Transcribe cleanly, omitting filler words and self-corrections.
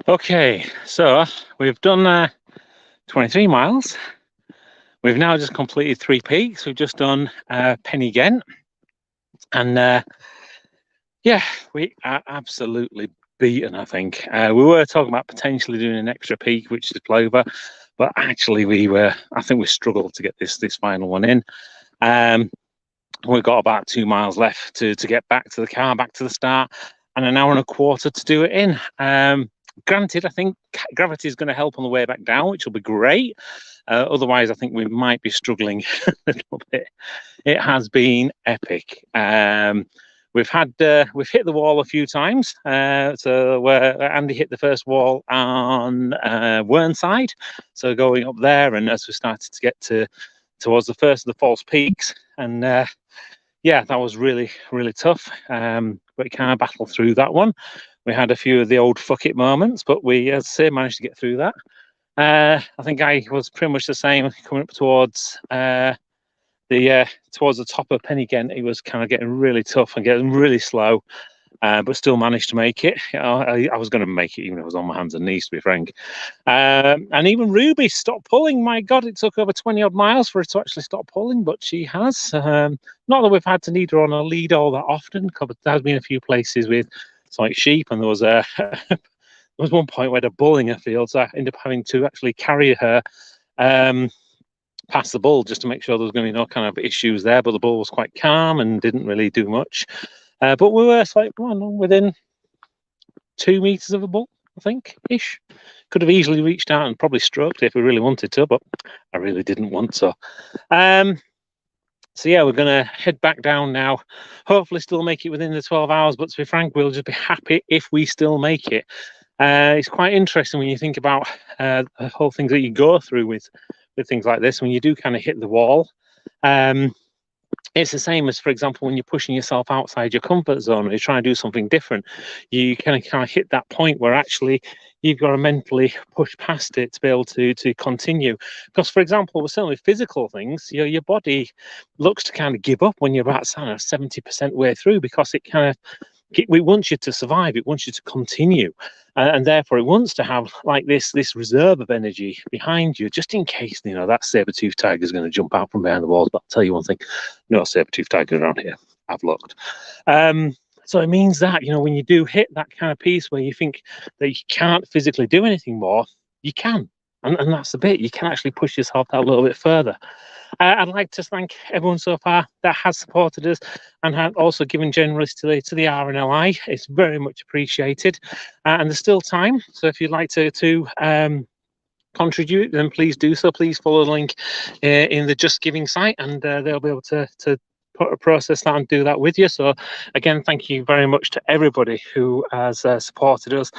Okay, so we've done 23 miles. We've now just completed 3 peaks. We've just done Pen-Y-Ghent, and yeah, we are absolutely beaten, I think. We were talking about potentially doing an extra peak, which is Plover, but actually I think we struggled to get this final one in. We've got about 2 miles left to get back to the car, back to the start, and an hour and a quarter to do it in. Granted, I think gravity is going to help on the way back down, which will be great. Otherwise, I think we might be struggling a little bit. It has been epic. We've hit the wall a few times. So where Andy hit the first wall on Whernside, so going up there, and as we started to get towards the first of the false peaks, and yeah, that was really tough. But we kind of battled through that one. We had a few of the old fuck it moments, but we, as I say, managed to get through that. I think I was pretty much the same coming up towards towards the top of Pen-Y-Ghent. It was kind of getting really tough and getting really slow, but still managed to make it. You know, I was going to make it even if I was on my hands and knees, to be frank. And even Ruby stopped pulling. My God, it took over 20 odd miles for her to actually stop pulling, but she has. Not that we've had to need her on a lead all that often, because there has been a few places with like sheep, and there was there was one point where the bull in her field, so I ended up having to actually carry her past the bull just to make sure there was going to be no kind of issues there. But the bull was quite calm and didn't really do much. But we were like, within 2 meters of the bull, I think, ish. Could have easily reached out and probably stroked it if we really wanted to, but I really didn't want to. So yeah, we're going to head back down now. Hopefully still make it within the 12 hours, but to be frank, we'll just be happy if we still make it. It's quite interesting when you think about the whole things that you go through with things like this. When you do kind of hit the wall, it's the same as, for example, when you're pushing yourself outside your comfort zone, or you're trying to do something different. You kind of hit that point where actually you've got to mentally push past it to be able to continue. Because, for example, with certainly physical things, your body looks to kind of give up when you're about 70% way through, because it wants you to survive. It wants you to continue, and therefore it wants to have like this reserve of energy behind you, just in case that saber-toothed tiger is going to jump out from behind the walls. But I'll tell you one thing: no saber-toothed tiger around here. I've looked. So it means that when you do hit that kind of piece where you think that you can't physically do anything more, you can, and that's the bit. You can actually push yourself that little bit further. I'd like to thank everyone so far that has supported us and have also given generously to the RNLI. It's very much appreciated, and there's still time. So if you'd like to contribute, then please do so. Please follow the link in the Just Giving site, and they'll be able to process that and do that with you. So again, thank you very much to everybody who has supported us.